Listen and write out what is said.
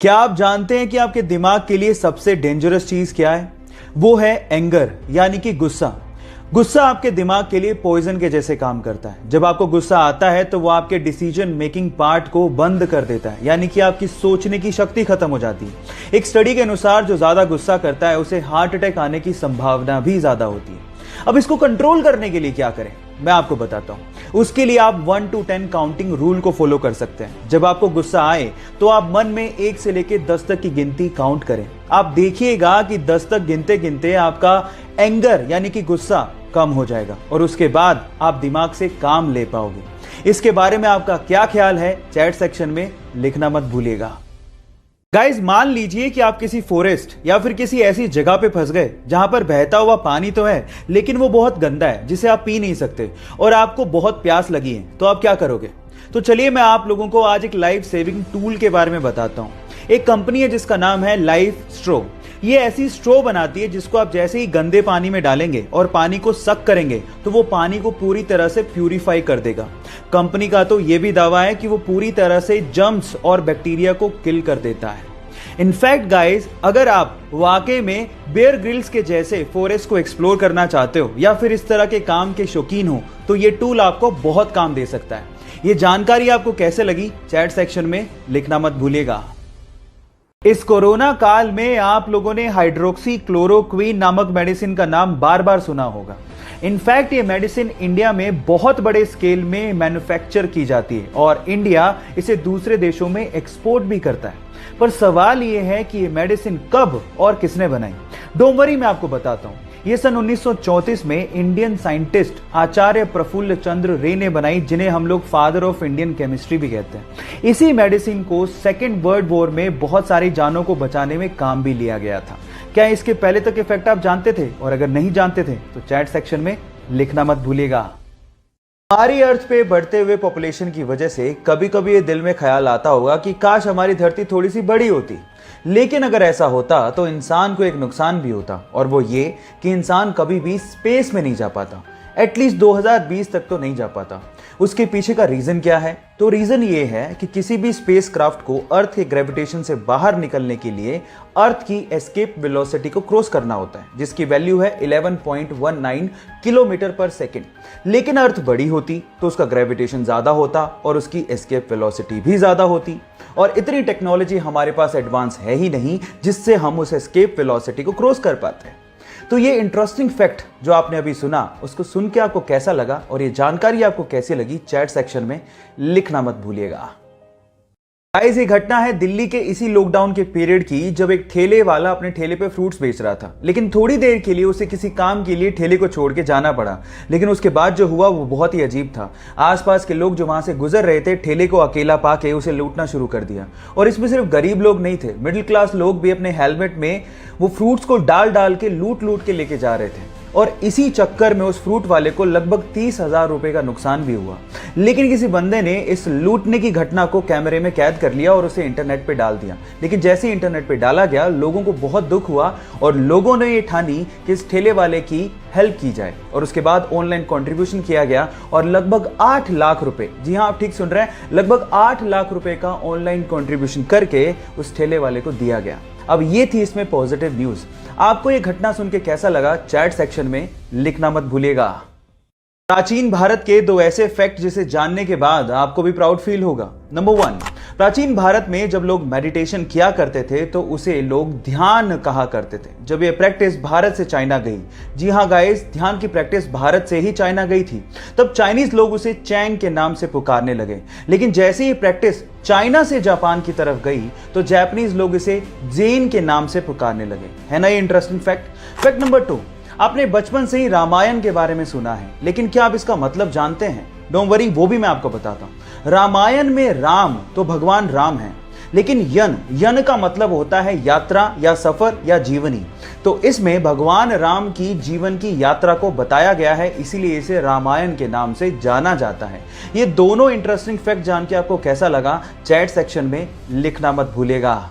क्या आप जानते हैं कि आपके दिमाग के लिए सबसे डेंजरस चीज क्या है? वो है एंगर, यानी कि गुस्सा। गुस्सा आपके दिमाग के लिए पॉइजन के जैसे काम करता है। जब आपको गुस्सा आता है तो वो आपके डिसीजन मेकिंग पार्ट को बंद कर देता है, यानी कि आपकी सोचने की शक्ति खत्म हो जाती है। एक स्टडी के अनुसार जो ज्यादा गुस्सा करता है उसे हार्ट अटैक आने की संभावना भी ज्यादा होती है। अब इसको कंट्रोल करने के लिए क्या करें, मैं आपको बताता हूं। उसके लिए आप 1 to 10 काउंटिंग रूल को फॉलो कर सकते हैं। जब आपको गुस्सा आए तो आप मन में 1 से लेकर 10 तक की गिनती काउंट करें। आप देखिएगा कि 10 तक गिनते गिनते आपका एंगर यानी कि गुस्सा कम हो जाएगा और उसके बाद आप दिमाग से काम ले पाओगे। इसके बारे में आपका क्या ख्याल है, चैट सेक्शन में लिखना मत भूलिएगा। गाइज, मान लीजिए कि आप किसी फॉरेस्ट या फिर किसी ऐसी जगह पे फंस गए जहां पर बहता हुआ पानी तो है लेकिन वो बहुत गंदा है, जिसे आप पी नहीं सकते, और आपको बहुत प्यास लगी है, तो आप क्या करोगे? तो चलिए मैं आप लोगों को आज एक लाइफ सेविंग टूल के बारे में बताता हूं। एक कंपनी है जिसका नाम है लाइफ स्ट्रो। ये ऐसी स्ट्रो बनाती है जिसको आप जैसे ही गंदे पानी में डालेंगे और पानी को सक करेंगे तो वो पानी को पूरी तरह से प्यूरिफाई कर देगा। कंपनी का तो ये भी दावा है कि वो पूरी तरह से जर्म्स और बैक्टीरिया को किल कर देता है। इनफैक्ट गाइस, अगर आप वाकई में बेयर ग्रिल्स के जैसे फॉरेस्ट को एक्सप्लोर करना चाहते हो या फिर इस तरह के काम के शौकीन हो तो ये टूल आपको बहुत काम दे सकता है। ये जानकारी आपको कैसे लगी, चैट सेक्शन में लिखना मत भूलिएगा। इस कोरोना काल में आप लोगों ने हाइड्रोक्सी क्लोरोक्वीन नामक मेडिसिन का नाम बार बार सुना होगा। इनफैक्ट ये मेडिसिन इंडिया में बहुत बड़े स्केल में मैन्युफैक्चर की जाती है और इंडिया इसे दूसरे देशों में एक्सपोर्ट भी करता है। पर सवाल ये है कि ये मेडिसिन कब और किसने बनाई? डोंट वरी, मैं आपको बताता हूं। ये सन 1934 में इंडियन साइंटिस्ट आचार्य प्रफुल्ल चंद्र रे ने बनाई, जिन्हें हम लोग फादर ऑफ इंडियन केमिस्ट्री भी कहते हैं। इसी मेडिसिन को सेकेंड वर्ल्ड वॉर में बहुत सारी जानों को बचाने में काम भी लिया गया था। क्या इसके पहले तक इफेक्ट आप जानते थे? और अगर नहीं जानते थे तो चैट सेक्शन में लिखना मत भूलिएगा। हमारी अर्थ पे बढ़ते हुए पॉपुलेशन की वजह से कभी कभी ये दिल में ख्याल आता होगा कि काश हमारी धरती थोड़ी सी बड़ी होती। लेकिन अगर ऐसा होता तो इंसान को एक नुकसान भी होता, और वो ये कि इंसान कभी भी स्पेस में नहीं जा पाता। एटलीस्ट 2020 तक तो नहीं जा पाता। उसके पीछे का रीजन क्या है? तो रीजन ये है कि किसी भी स्पेस क्राफ्ट को अर्थ के ग्रेविटेशन से बाहर निकलने के लिए अर्थ की एस्केप वेलोसिटी को क्रॉस करना होता है, जिसकी वैल्यू है 11.19 किलोमीटर पर सेकेंड। लेकिन अर्थ बड़ी होती तो उसका ग्रेविटेशन ज्यादा होता और उसकी एस्केप वेलोसिटी भी ज्यादा होती, और इतनी टेक्नोलॉजी हमारे पास एडवांस है ही नहीं जिससे हम उस एस्केप वेलोसिटी को क्रॉस कर पाते हैं। तो ये इंटरेस्टिंग फैक्ट जो आपने अभी सुना, उसको सुन के आपको कैसा लगा और ये जानकारी आपको कैसी लगी, चैट सेक्शन में लिखना मत भूलिएगा। गाइस, ये घटना है दिल्ली के इसी लॉकडाउन के पीरियड की, जब एक ठेले वाला अपने ठेले पे फ्रूट्स बेच रहा था, लेकिन थोड़ी देर के लिए उसे किसी काम के लिए ठेले को छोड़ के जाना पड़ा। लेकिन उसके बाद जो हुआ वो बहुत ही अजीब था। आसपास के लोग जो वहां से गुजर रहे थे ठेले को अकेला पाके उसे लूटना शुरू कर दिया। और इसमें सिर्फ गरीब लोग नहीं थे, मिडिल क्लास लोग भी अपने हेलमेट में वो फ्रूट्स को डाल डाल के लूट के लेके जा रहे थे। और इसी चक्कर में उस फ्रूट वाले को लगभग 30,000 रुपए का नुकसान भी हुआ। लेकिन किसी बंदे ने इस लूटने की घटना को कैमरे में कैद कर लिया और उसे इंटरनेट पे डाल दिया। लेकिन जैसे ही इंटरनेट पे डाला गया, लोगों को बहुत दुख हुआ और लोगों ने ये ठानी कि इस ठेले वाले की हेल्प की जाए। और उसके बाद ऑनलाइन कंट्रीब्यूशन किया गया और लगभग 8 लाख रुपए, जी हाँ आप ठीक सुन रहे हैं, लगभग 8 लाख रुपए का ऑनलाइन कंट्रीब्यूशन करके उस ठेले वाले को दिया गया। अब ये थी इसमें पॉजिटिव न्यूज। आपको ये घटना सुन के कैसा लगा, चैट सेक्शन में लिखना मत भूलिएगा। प्राचीन भारत के 2 ऐसे फैक्ट जिसे जानने के बाद आपको भी प्राउड फील होगा। नंबर 1, प्राचीन भारत में जब लोग मेडिटेशन किया करते थे तो उसे लोग ध्यान कहा करते थे। जब ये प्रैक्टिस भारत से चाइना गई, जी हाँ गाइस, ध्यान की प्रैक्टिस भारत से ही चाइना गई थी, तब चाइनीज लोग उसे चैंग के नाम से पुकारने लगे। लेकिन जैसे ही प्रैक्टिस चाइना से जापान की तरफ गई तो जापानीज लोग इसे जेन के नाम से पुकारने लगे। है ना ये इंटरेस्टिंग फैक्ट। फैक्ट नंबर 2, आपने बचपन से ही रामायण के बारे में सुना है, लेकिन क्या आप इसका मतलब जानते हैं? डोंट वरी, वो भी मैं आपको बताता हूं। रामायण में राम तो भगवान राम है, लेकिन यन का मतलब होता है यात्रा या सफर या जीवनी। तो इसमें भगवान राम की जीवन की यात्रा को बताया गया है, इसीलिए इसे रामायण के नाम से जाना जाता है। ये दोनों इंटरेस्टिंग फैक्ट जान के आपको कैसा लगा, चैट सेक्शन में लिखना मत भूलिएगा।